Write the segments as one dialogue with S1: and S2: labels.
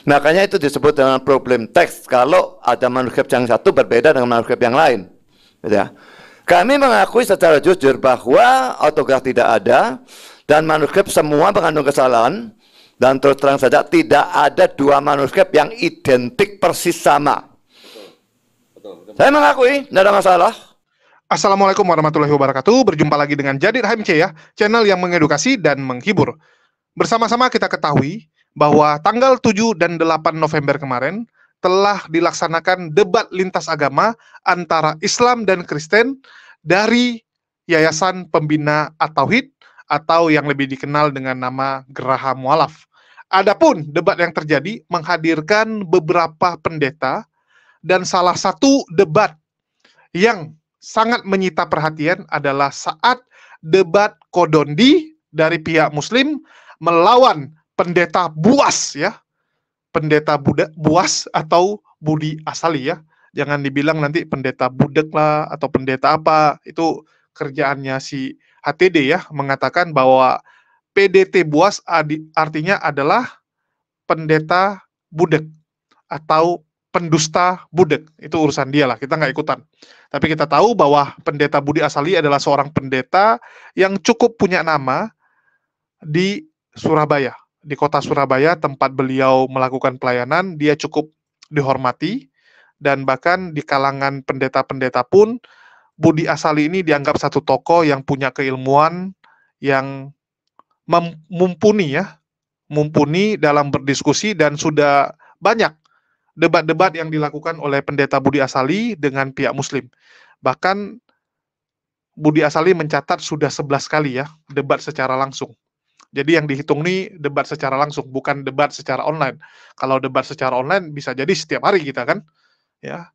S1: Makanya itu disebut dengan problem teks kalau ada manuskrip yang satu berbeda dengan manuskrip yang lain. Gitu ya. Kami mengakui secara jujur bahwa autograf tidak ada dan manuskrip semua mengandung kesalahan, dan terus terang saja tidak ada dua manuskrip yang identik persis sama. Saya mengakui, tidak ada masalah.
S2: Assalamualaikum warahmatullahi wabarakatuh. Berjumpa lagi dengan Jadid HMC ya, channel yang mengedukasi dan menghibur. Bersama-sama kita ketahui bahwa tanggal 7 dan 8 November kemarin telah dilaksanakan debat lintas agama antara Islam dan Kristen dari Yayasan Pembina At-Tauhid atau yang lebih dikenal dengan nama Geraha Mualaf. Adapun debat yang terjadi menghadirkan beberapa pendeta, dan salah satu debat yang sangat menyita perhatian adalah saat debat Kodondi dari pihak Muslim melawan pendeta Buas ya, pendeta Buas atau Budi Asali ya. Jangan dibilang nanti pendeta Budek lah atau pendeta apa, itu kerjaannya si HTD ya, mengatakan bahwa PDT Buas artinya adalah pendeta Budek atau pendusta Budek. Itu urusan dia lah, kita nggak ikutan. Tapi kita tahu bahwa pendeta Budi Asali adalah seorang pendeta yang cukup punya nama di Surabaya. Di kota Surabaya tempat beliau melakukan pelayanan, dia cukup dihormati, dan bahkan di kalangan pendeta-pendeta pun Budi Asali ini dianggap satu tokoh yang punya keilmuan, yang mumpuni ya, mumpuni dalam berdiskusi, dan sudah banyak debat-debat yang dilakukan oleh pendeta Budi Asali dengan pihak Muslim. Bahkan Budi Asali mencatat sudah 11 kali ya debat secara langsung. Jadi yang dihitung nih debat secara langsung, bukan debat secara online. Kalau debat secara online bisa jadi setiap hari kita kan, ya.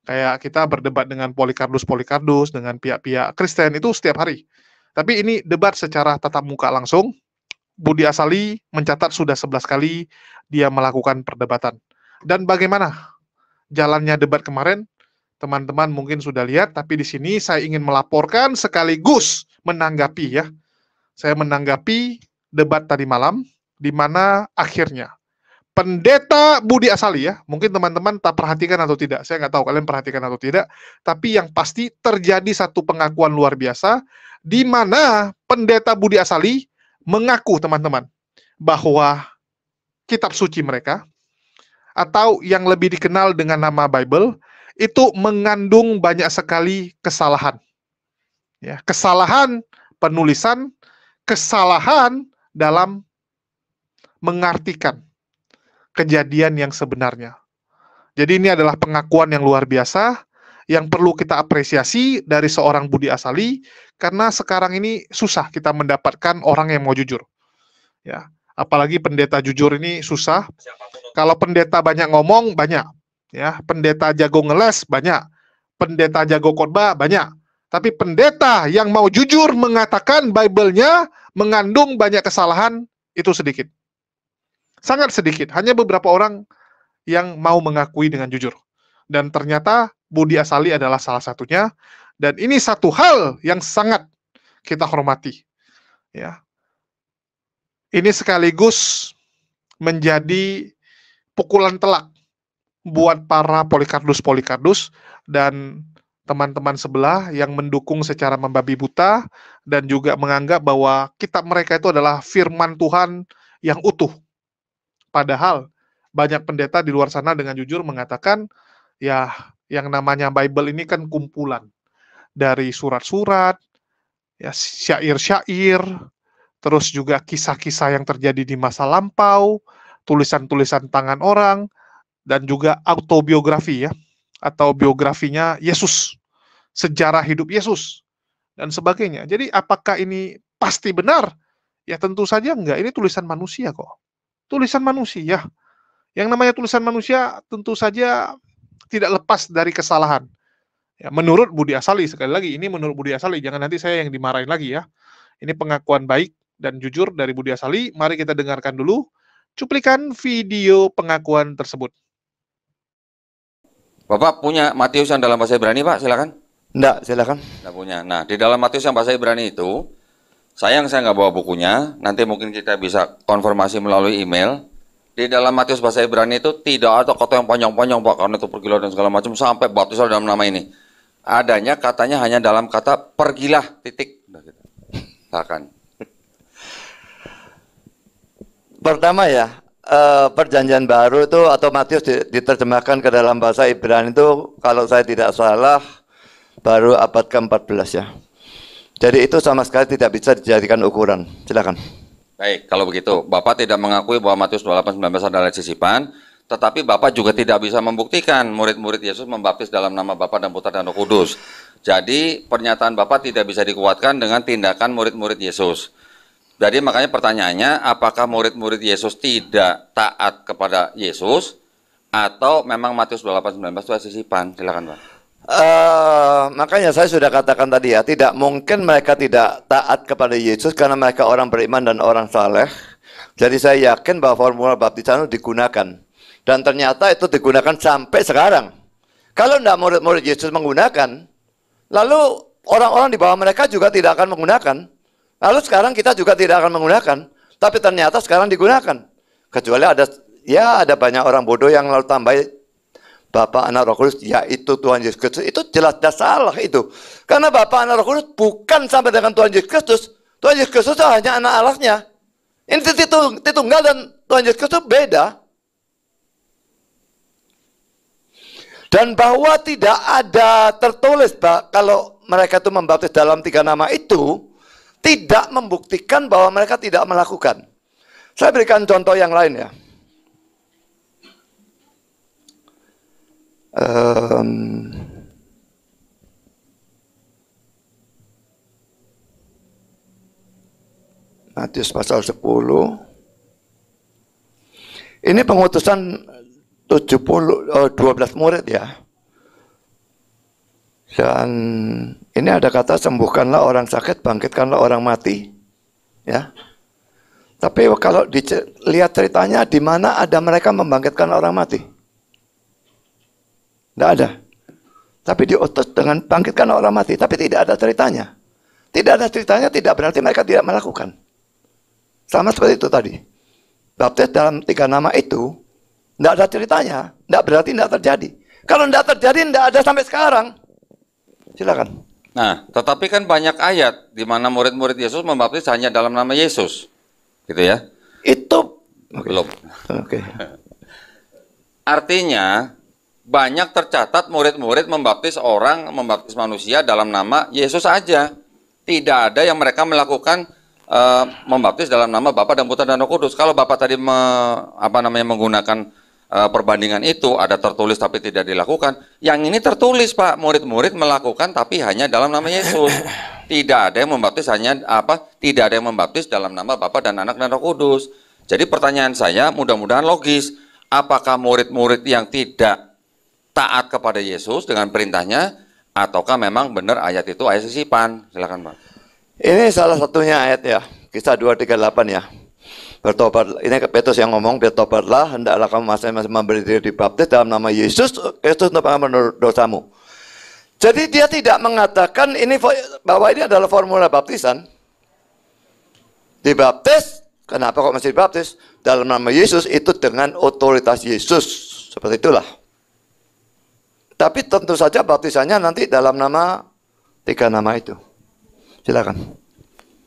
S2: Kayak kita berdebat dengan Polikardus dengan pihak-pihak Kristen itu setiap hari. Tapi ini debat secara tatap muka langsung. Budi Asali mencatat sudah 11 kali dia melakukan perdebatan. Dan bagaimana jalannya debat kemarin? Teman-teman mungkin sudah lihat, tapi di sini saya ingin melaporkan sekaligus menanggapi ya. Saya menanggapi debat tadi malam, di mana akhirnya pendeta Budi Asali ya, mungkin teman-teman tak perhatikan atau tidak, saya nggak tahu kalian perhatikan atau tidak, tapi yang pasti terjadi satu pengakuan luar biasa, di mana pendeta Budi Asali mengaku teman-teman, bahwa kitab suci mereka, atau yang lebih dikenal dengan nama Bible, itu mengandung banyak sekali kesalahan. Ya, kesalahan penulisan, kesalahan dalam mengartikan kejadian yang sebenarnya. Jadi ini adalah pengakuan yang luar biasa, yang perlu kita apresiasi dari seorang Budi Asali, karena sekarang ini susah kita mendapatkan orang yang mau jujur. Ya, apalagi pendeta jujur ini susah. Kalau pendeta banyak ngomong, banyak. Ya, pendeta jago ngeles, banyak. Pendeta jago khotbah, banyak. Tapi pendeta yang mau jujur mengatakan Bible-nya mengandung banyak kesalahan, itu sedikit. Sangat sedikit. Hanya beberapa orang yang mau mengakui dengan jujur. Dan ternyata Budi Asali adalah salah satunya. Dan ini satu hal yang sangat kita hormati. Ya. Ini sekaligus menjadi pukulan telak buat para Polikardus dan teman-teman sebelah yang mendukung secara membabi buta dan juga menganggap bahwa kitab mereka itu adalah firman Tuhan yang utuh. Padahal banyak pendeta di luar sana dengan jujur mengatakan, ya yang namanya Bible ini kan kumpulan dari surat-surat, ya syair-syair, terus juga kisah-kisah yang terjadi di masa lampau, tulisan-tulisan tangan orang, dan juga autobiografi ya, atau biografinya Yesus, sejarah hidup Yesus, dan sebagainya. Jadi apakah ini pasti benar? Ya tentu saja enggak, ini tulisan manusia kok. Tulisan manusia. Yang namanya tulisan manusia tentu saja tidak lepas dari kesalahan. Ya, menurut Budi Asali, sekali lagi, ini menurut Budi Asali, jangan nanti saya yang dimarahin lagi ya. Ini pengakuan baik dan jujur dari Budi Asali. Mari kita dengarkan dulu cuplikan video pengakuan tersebut.
S3: Bapak punya Matius yang dalam bahasa Ibrani, Pak? Silakan.
S1: Enggak, silakan.
S3: Enggak punya. Nah, di dalam Matius yang bahasa Ibrani itu, sayang saya nggak bawa bukunya. Nanti mungkin kita bisa konfirmasi melalui email. Di dalam Matius bahasa Ibrani itu tidak ada kata yang panjang-panjang Pak, karena itu pergilah dan segala macam sampai baptislah dalam nama ini. Adanya katanya hanya dalam kata pergilah titik. Udah gitu. Silakan.
S1: Pertama ya, perjanjian baru itu atau Matius diterjemahkan ke dalam bahasa Ibrani itu kalau saya tidak salah baru abad ke-14 ya. Jadi itu sama sekali tidak bisa dijadikan ukuran. Silakan.
S3: Baik, kalau begitu, Bapak tidak mengakui bahwa Matius 28:19 adalah sisipan, tetapi Bapak juga tidak bisa membuktikan murid-murid Yesus membaptis dalam nama Bapa dan Putra dan Roh Kudus. Jadi pernyataan Bapak tidak bisa dikuatkan dengan tindakan murid-murid Yesus. Jadi makanya pertanyaannya, apakah murid-murid Yesus tidak taat kepada Yesus, atau memang Matius 28:19 itu sisipan? Silakan Pak.
S1: Makanya saya sudah katakan tadi ya, tidak mungkin mereka tidak taat kepada Yesus karena mereka orang beriman dan orang saleh. Jadi saya yakin bahwa formula baptisan itu digunakan. Dan ternyata itu digunakan sampai sekarang. Kalau tidak murid-murid Yesus menggunakan, lalu orang-orang di bawah mereka juga tidak akan menggunakan. Lalu sekarang kita juga tidak akan menggunakan. Tapi ternyata sekarang digunakan. Kecuali ada banyak orang bodoh yang lalu tambah Bapa, Anak, Roh Kudus, yaitu Tuhan Yesus Kristus. Itu jelas-jelas salah itu. Karena Bapa, Anak, Roh Kudus bukan sampai dengan Tuhan Yesus Kristus. Tuhan Yesus Kristus hanya anak Allahnya. Ini Tritunggal dan Tuhan Yesus Kristus beda. Dan bahwa tidak ada tertulis kalau mereka itu membaptis dalam 3 nama itu, tidak membuktikan bahwa mereka tidak melakukan. Saya berikan contoh yang lain ya. Matius pasal 10. Ini pengutusan 12 murid ya. Dan ini ada kata sembuhkanlah orang sakit, bangkitkanlah orang mati. Ya. Tapi kalau dilihat ceritanya di mana ada mereka membangkitkan orang mati? Tidak ada. Tapi diutus dengan bangkitkan orang mati. Tapi tidak ada ceritanya. Tidak ada ceritanya tidak berarti mereka tidak melakukan. Sama seperti itu tadi. Baptis dalam 3 nama itu, tidak ada ceritanya. Tidak berarti tidak terjadi. Kalau tidak terjadi, tidak ada sampai sekarang. Silakan.
S3: Nah, tetapi kan banyak ayat di mana murid-murid Yesus membaptis hanya dalam nama Yesus. Gitu ya.
S1: Itu.
S3: Belum.
S1: Oke.
S3: Artinya, banyak tercatat murid-murid membaptis manusia dalam nama Yesus saja. Tidak ada yang mereka melakukan membaptis dalam nama Bapa dan Putra dan Roh Kudus. Kalau Bapak tadi menggunakan perbandingan itu, ada tertulis tapi tidak dilakukan. Yang ini tertulis Pak, murid-murid melakukan tapi hanya dalam nama Yesus. Tidak ada yang membaptis tidak ada yang membaptis dalam nama Bapa dan Anak dan Roh Kudus. Jadi pertanyaan saya mudah-mudahan logis. Apakah murid-murid yang tidak taat kepada Yesus dengan perintahnya, ataukah memang benar ayat itu ayat sisipan? Silakan Pak.
S1: Ini salah satunya ayat ya, Kisah 2:38 ya. Bertobat, ini Petrus yang ngomong, bertobatlah, hendaklah kamu masing-masing memberi diri dibaptis dalam nama Yesus Kristus untuk pengampunan dosamu. Jadi dia tidak mengatakan bahwa ini adalah formula baptisan. Dibaptis, kenapa kok masih dibaptis? Dalam nama Yesus itu dengan otoritas Yesus, seperti itulah. Tapi tentu saja baptisannya nanti dalam nama 3 nama itu. Silakan.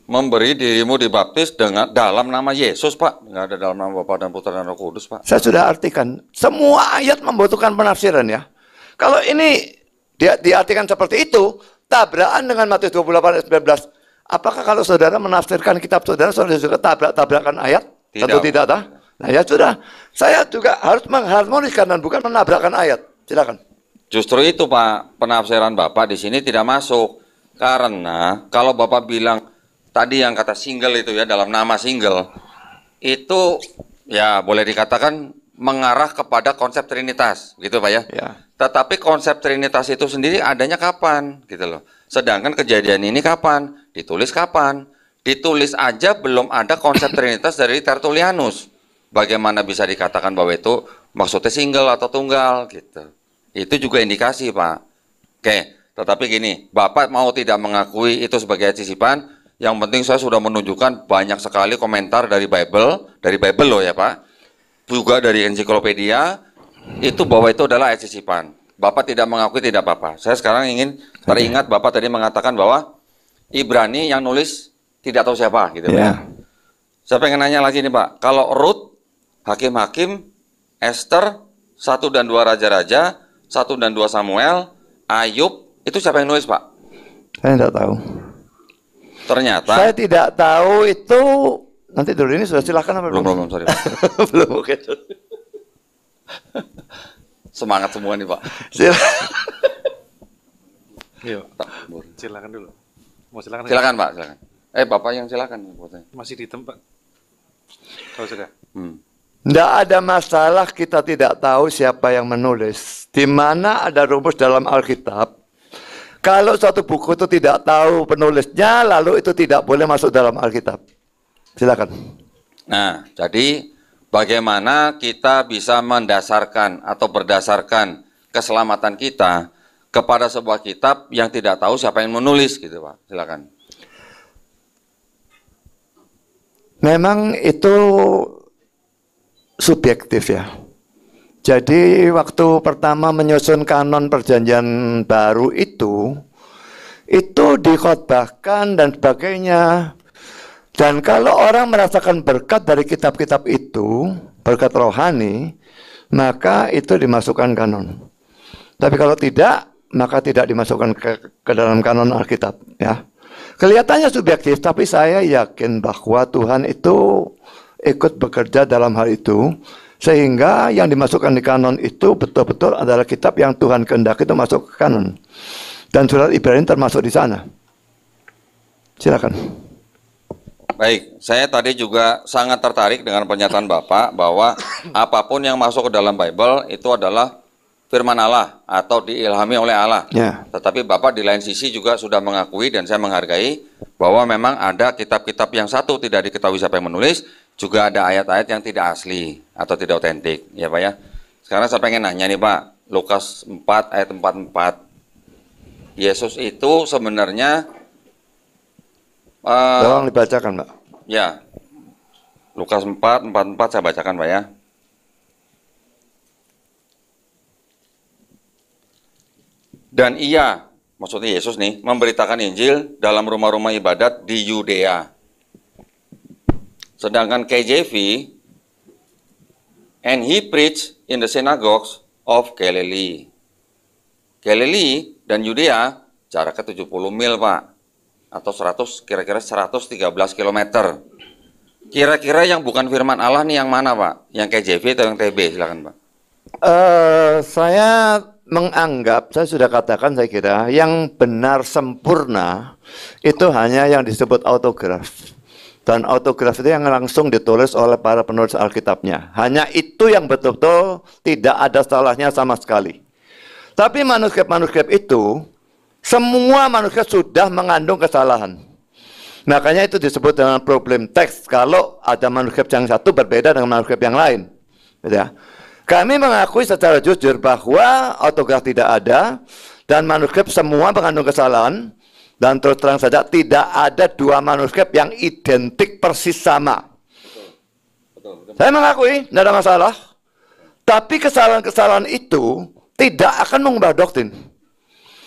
S3: Memberi dirimu dibaptis dalam nama Yesus, Pak. Nggak ada dalam nama Bapa dan Putra dan Roh Kudus, Pak.
S1: Saya sudah artikan. Semua ayat membutuhkan penafsiran ya. Kalau ini diartikan seperti itu, tabrakan dengan Matius 28 ayat 19. Apakah kalau saudara menafsirkan kitab saudara juga tabrakan ayat?
S3: Tidak.
S1: Tentu tidak. Nah ya sudah. Saya juga harus mengharmoniskan dan bukan menabrakkan ayat. Silakan.
S3: Justru itu Pak, penafsiran Bapak di sini tidak masuk. Karena kalau Bapak bilang tadi yang kata single itu ya, dalam nama single, itu ya boleh dikatakan mengarah kepada konsep Trinitas, gitu Pak ya.
S1: Ya.
S3: Tetapi konsep Trinitas itu sendiri adanya kapan, gitu loh. Sedangkan kejadian ini kapan? Ditulis kapan? Ditulis aja belum ada konsep Trinitas dari Tertullianus. Bagaimana bisa dikatakan bahwa itu maksudnya single atau tunggal, gitu. Itu juga indikasi Pak. Oke. Tetapi gini, Bapak mau tidak mengakui itu sebagai ayat sisipan, yang penting saya sudah menunjukkan banyak sekali komentar dari Bible loh ya Pak. juga dari ensiklopedia itu bahwa itu adalah ayat sisipan. Bapak tidak mengakui tidak apa-apa. Saya sekarang ingin teringat Bapak tadi mengatakan bahwa Ibrani yang nulis tidak tahu siapa gitu ya. Saya pengen nanya lagi nih Pak, kalau Rut, Hakim-Hakim, Esther, 1 dan 2 Raja-Raja, 1 dan 2 Samuel, Ayub, itu siapa yang nulis Pak?
S1: Saya tidak tahu.
S3: Ternyata
S1: Saya tidak tahu itu. Nanti dulu ini sudah silakan apa
S3: belum sorry Pak.
S1: Belum, oke.
S3: Semangat semua nih Pak.
S2: Iya, silakan dulu. Mau silakan?
S3: Silakan Pak, silakan. Bapak yang silakan.
S2: Masih di tempat. Kalau sudah.
S1: Tidak ada masalah kita tidak tahu siapa yang menulis. Di mana ada rumus dalam Alkitab. Kalau suatu buku itu tidak tahu penulisnya, lalu itu tidak boleh masuk dalam Alkitab. Silakan.
S3: Nah, jadi bagaimana kita bisa mendasarkan atau berdasarkan keselamatan kita kepada sebuah kitab yang tidak tahu siapa yang menulis gitu Pak. Silakan.
S1: Memang itu subjektif ya. Jadi waktu pertama menyusun kanon perjanjian baru itu dikhotbahkan dan sebagainya. Dan kalau orang merasakan berkat dari kitab-kitab itu, berkat rohani, maka itu dimasukkan kanon. Tapi kalau tidak, maka tidak dimasukkan ke dalam kanon Alkitab. Ya, kelihatannya subjektif, tapi saya yakin bahwa Tuhan itu ikut bekerja dalam hal itu, sehingga yang dimasukkan di kanon itu betul-betul adalah kitab yang Tuhan kehendaki itu masuk ke kanon. Dan surat Ibrani termasuk di sana. Silakan.
S3: Baik, saya tadi juga sangat tertarik dengan pernyataan Bapak bahwa apapun yang masuk ke dalam Bible itu adalah firman Allah atau diilhami oleh Allah.
S1: Ya.
S3: Tetapi Bapak di lain sisi juga sudah mengakui dan saya menghargai bahwa memang ada kitab-kitab yang satu tidak diketahui siapa yang menulis, juga ada ayat-ayat yang tidak asli atau tidak otentik, ya Pak ya. Sekarang saya pengen nanya nih Pak, Lukas 4 ayat 44. Yesus itu sebenarnya
S1: Tolong dibacakan, Pak.
S3: Ya, Lukas 4:44 saya bacakan, Pak ya. Dan ia, maksudnya Yesus nih, memberitakan Injil dalam rumah-rumah ibadat di Yudea. Sedangkan KJV, and he preached in the synagogues of Galilee. Galilee dan Yudea jaraknya 70 mil, Pak. Atau kira-kira 113 km. Kira-kira yang bukan firman Allah nih yang mana Pak? Yang KJV atau yang TB? Silakan Pak.
S1: Saya menganggap, saya sudah katakan saya kira, yang benar sempurna itu hanya yang disebut autograf. Dan autograf itu yang langsung ditulis oleh para penulis Alkitabnya. Hanya itu yang betul-betul tidak ada salahnya sama sekali. Tapi manuskrip-manuskrip itu, semua manusia sudah mengandung kesalahan. Makanya itu disebut dengan problem teks kalau ada manuskrip yang satu berbeda dengan manuskrip yang lain. Gitu ya. Kami mengakui secara jujur bahwa autograf tidak ada dan manuskrip semua mengandung kesalahan. Dan terus terang saja tidak ada dua manuskrip yang identik persis sama. Betul. Saya mengakui, tidak ada masalah. Tapi kesalahan-kesalahan itu tidak akan mengubah doktrin.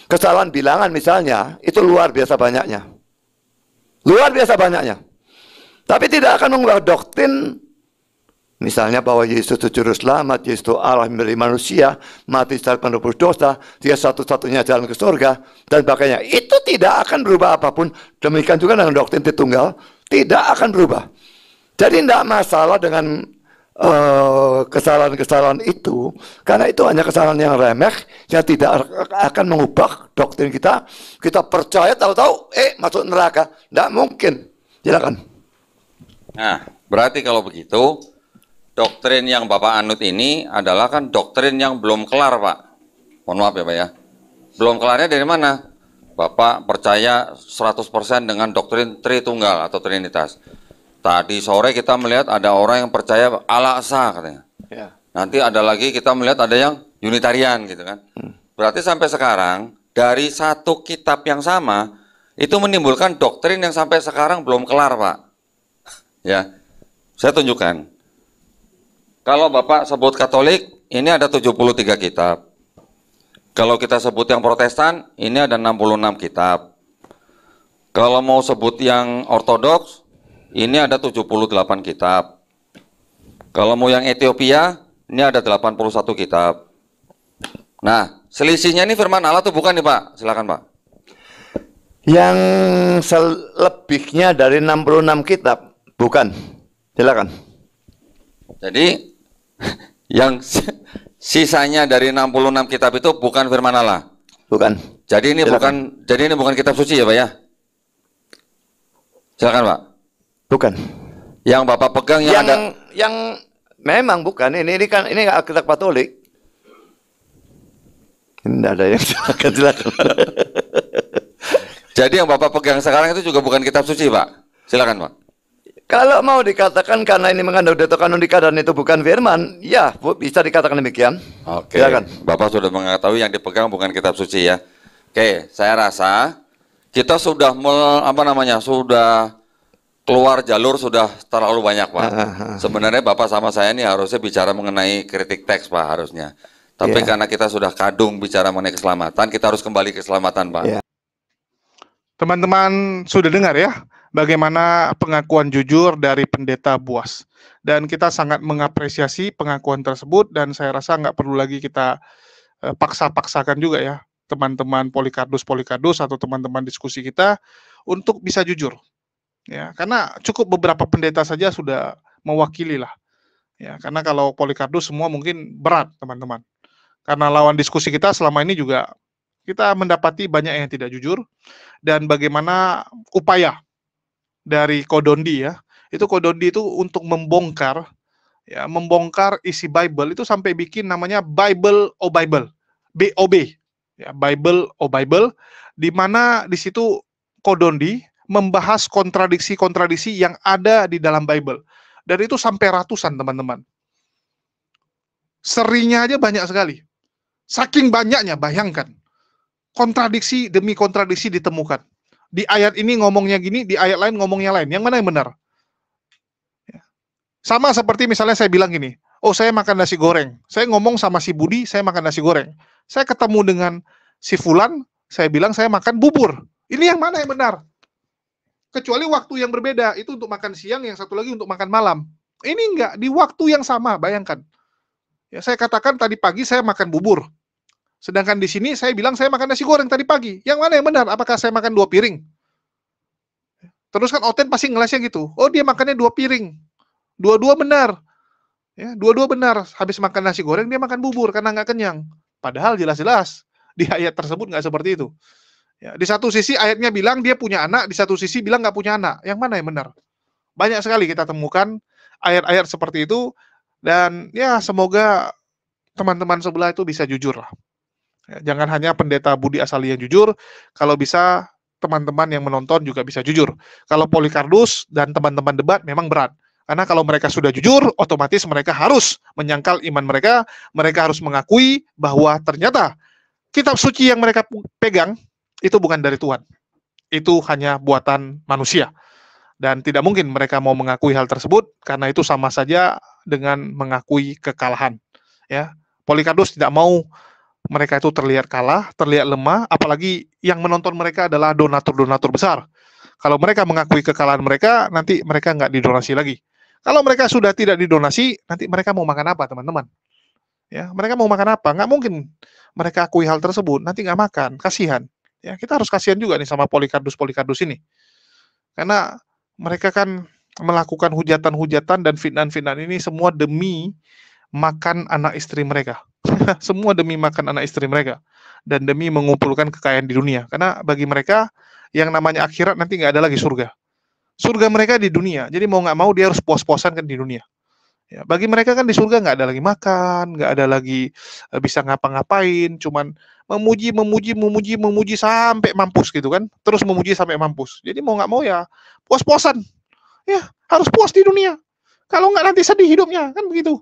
S1: Kesalahan bilangan misalnya, itu luar biasa banyaknya. Luar biasa banyaknya. Tapi tidak akan mengubah doktrin, misalnya bahwa Yesus itu juru selamat, Yesus itu Allah menjadi manusia, mati secara penebus dosa, dia satu-satunya jalan ke surga, dan sebagainya. Itu tidak akan berubah apapun. Demikian juga dengan doktrin Tritunggal, tidak akan berubah. Jadi tidak masalah dengan kesalahan-kesalahan itu, karena itu hanya kesalahan yang remeh yang tidak akan mengubah doktrin kita. Kita percaya tahu-tahu masuk neraka, tidak mungkin. Silakan.
S3: Nah, berarti kalau begitu doktrin yang Bapak anut ini adalah kan doktrin yang belum kelar, Pak. Mohon maaf ya, Pak ya. Belum kelarnya dari mana? Bapak percaya 100% dengan doktrin Tritunggal atau Trinitas. Tadi sore kita melihat ada orang yang percaya Allah Esa katanya. Ya. Nanti ada lagi kita melihat ada yang Unitarian gitu kan. Berarti sampai sekarang dari satu kitab yang sama itu menimbulkan doktrin yang sampai sekarang belum kelar, Pak. Ya, saya tunjukkan. Kalau Bapak sebut Katolik, ini ada 73 kitab. Kalau kita sebut yang Protestan, ini ada 66 kitab. Kalau mau sebut yang Ortodoks, ini ada 78 kitab. Kalau mau yang Ethiopia, ini ada 81 kitab. Nah, selisihnya ini firman Allah tuh bukan nih Pak? Silakan Pak.
S1: Yang selebihnya dari 66 kitab, bukan. Silakan.
S3: Jadi, yang sisanya dari 66 kitab itu bukan firman Allah.
S1: Bukan.
S3: Jadi ini
S1: Silakan.
S3: bukan kitab suci ya Pak ya? Silakan Pak.
S1: Bukan.
S3: Yang Bapak pegang
S1: yang memang bukan. Ini kan ini kitab Katolik. Ini tidak ada yang silakan.
S3: Jadi yang Bapak pegang sekarang itu juga bukan kitab suci Pak. Silakan Pak.
S1: Kalau mau dikatakan karena ini mengandung deuteronomika dan itu bukan firman, ya bisa dikatakan demikian.
S3: Oke.
S1: Silakan.
S3: Bapak sudah mengetahui yang dipegang bukan kitab suci ya. Oke, saya rasa kita sudah sudah keluar jalur sudah terlalu banyak Pak. Sebenarnya Bapak sama saya ini harusnya bicara mengenai kritik teks Pak harusnya. Tapi karena kita sudah kadung bicara mengenai keselamatan, kita harus kembali ke keselamatan Pak.
S2: Teman-teman sudah dengar ya, bagaimana pengakuan jujur dari pendeta Buas. Dan kita sangat mengapresiasi pengakuan tersebut, dan saya rasa nggak perlu lagi kita paksa-paksakan juga ya, teman-teman Polikardus atau teman-teman diskusi kita untuk bisa jujur. Ya, karena cukup beberapa pendeta saja sudah mewakili lah. Ya, karena kalau Polikardus semua mungkin berat, teman-teman. Karena lawan diskusi kita selama ini juga kita mendapati banyak yang tidak jujur, dan bagaimana upaya dari Kodondi ya, itu Kodondi itu untuk membongkar isi Bible itu sampai bikin namanya Bible o Bible, BOB ya, Bible o Bible, di mana di situ Kodondi membahas kontradiksi-kontradiksi yang ada di dalam Bible, dan itu sampai ratusan teman-teman. Serinya aja banyak sekali. Saking banyaknya, bayangkan. Kontradiksi demi kontradiksi ditemukan. Di ayat ini ngomongnya gini, di ayat lain ngomongnya lain. Yang mana yang benar? Sama seperti misalnya saya bilang gini, oh saya makan nasi goreng. Saya ngomong sama si Budi, saya makan nasi goreng. Saya ketemu dengan si Fulan, saya bilang saya makan bubur. Ini yang mana yang benar? Kecuali waktu yang berbeda, itu untuk makan siang, yang satu lagi untuk makan malam. Ini enggak, di waktu yang sama, bayangkan. Ya, saya katakan tadi pagi saya makan bubur. Sedangkan di sini saya bilang saya makan nasi goreng tadi pagi. Yang mana yang benar? Apakah saya makan 2 piring? Terus kan Oten pasti ngelesnya gitu. Oh dia makannya 2 piring. Dua-dua benar. Ya, dua-dua benar. Habis makan nasi goreng dia makan bubur karena nggak kenyang. Padahal jelas-jelas di ayat tersebut nggak seperti itu. Ya, di satu sisi ayatnya bilang dia punya anak, di satu sisi bilang nggak punya anak. Yang mana yang benar? Banyak sekali kita temukan ayat-ayat seperti itu, dan ya semoga teman-teman sebelah itu bisa jujur lah. Ya, jangan hanya pendeta Budi Asali yang jujur, kalau bisa teman-teman yang menonton juga bisa jujur. Kalau Polikardus dan teman-teman debat memang berat. Karena kalau mereka sudah jujur, otomatis mereka harus menyangkal iman mereka, mereka harus mengakui bahwa ternyata kitab suci yang mereka pegang itu bukan dari Tuhan. Itu hanya buatan manusia. Dan tidak mungkin mereka mau mengakui hal tersebut, karena itu sama saja dengan mengakui kekalahan. Ya, Polikardus tidak mau mereka itu terlihat kalah, terlihat lemah, apalagi yang menonton mereka adalah donatur-donatur besar. Kalau mereka mengakui kekalahan mereka, nanti mereka nggak didonasi lagi. Kalau mereka sudah tidak didonasi, nanti mereka mau makan apa, teman-teman? Ya, mereka mau makan apa? Nggak mungkin mereka akui hal tersebut, nanti nggak makan, kasihan. Ya, kita harus kasihan juga nih sama Polikardus ini. Karena mereka kan melakukan hujatan-hujatan dan fitnah-fitnah ini semua demi makan anak istri mereka. Semua demi makan anak istri mereka. Dan demi mengumpulkan kekayaan di dunia. Karena bagi mereka, yang namanya akhirat nanti nggak ada lagi surga. Surga mereka di dunia. Jadi mau nggak mau dia harus puas-puasan kan di dunia. Ya, bagi mereka kan di surga nggak ada lagi makan, nggak ada lagi bisa ngapa-ngapain, cuman memuji sampai mampus gitu kan. Terus memuji sampai mampus. Jadi mau nggak mau ya puas-puasan. Ya, harus puas di dunia. Kalau nggak nanti sedih hidupnya, kan begitu.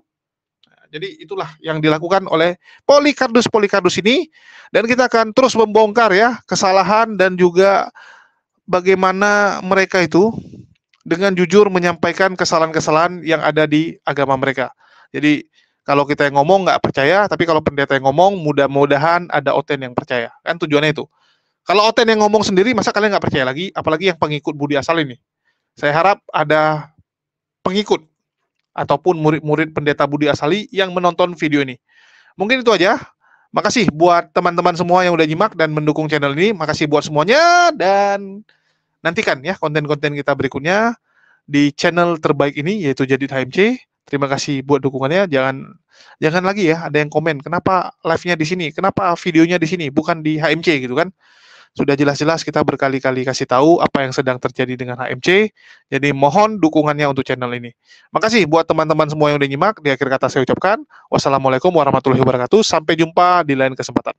S2: Nah, jadi itulah yang dilakukan oleh Polikardus ini, dan kita akan terus membongkar ya kesalahan dan juga bagaimana mereka itu dengan jujur menyampaikan kesalahan-kesalahan yang ada di agama mereka. Jadi kalau kita yang ngomong nggak percaya, tapi kalau pendeta yang ngomong, mudah-mudahan ada Oten yang percaya. Kan tujuannya itu. Kalau Oten yang ngomong sendiri, masa kalian nggak percaya lagi? Apalagi yang pengikut Budi Asal ini. Saya harap ada pengikut ataupun murid-murid pendeta Budi Asali yang menonton video ini. Mungkin itu aja. Makasih buat teman-teman semua yang udah nyimak dan mendukung channel ini. Makasih buat semuanya dan nantikan ya konten-konten kita berikutnya di channel terbaik ini yaitu Jadid HMC. Terima kasih buat dukungannya. Jangan lagi ya ada yang komen kenapa live-nya di sini, kenapa videonya di sini bukan di HMC gitu kan. Sudah jelas-jelas kita berkali-kali kasih tahu apa yang sedang terjadi dengan HMC. Jadi mohon dukungannya untuk channel ini. Makasih buat teman-teman semua yang udah nyimak. Di akhir kata saya ucapkan wassalamualaikum warahmatullahi wabarakatuh. Sampai jumpa di lain kesempatan.